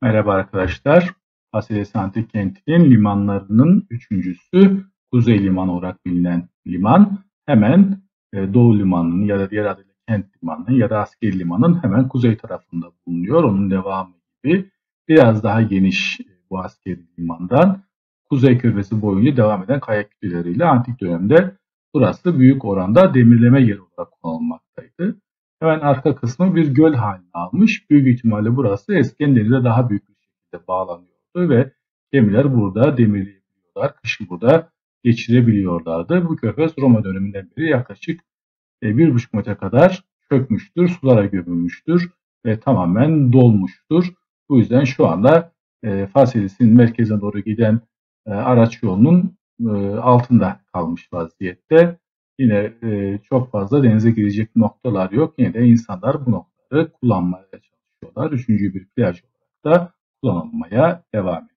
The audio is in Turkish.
Merhaba arkadaşlar. Fasiles Antik Kenti'nin limanlarının üçüncüsü Kuzey Limanı olarak bilinen liman. Hemen Doğu Limanı'nın ya da diğer adıyla Kent Limanı'nın ya da Askeri Limanı'nın hemen kuzey tarafında bulunuyor. Onun devamı gibi biraz daha geniş bu Askeri Liman'dan Kuzey Körfezi boyunca devam eden kaya kütleleriyle antik dönemde burası büyük oranda demirleme yeri olarak kullanılmaktaydı. Hemen arka kısmı bir göl halini almış. Büyük ihtimalle burası eskiden denize daha büyük bir şekilde bağlanıyordu ve gemiler burada demirleyebiliyorlar. Kışı burada geçirebiliyorlardı. Bu körfez Roma döneminden beri yaklaşık 1,5 metre kadar çökmüştür, sulara gömülmüştür ve tamamen dolmuştur. Bu yüzden şu anda Faselis'in merkezine doğru giden araç yolunun altında kalmış vaziyette. Yine çok fazla denize girecek noktalar yok. Yine de insanlar bu noktaları kullanmaya çalışıyorlar. Üçüncü bir plaj olarak da kullanılmaya devam ediyor.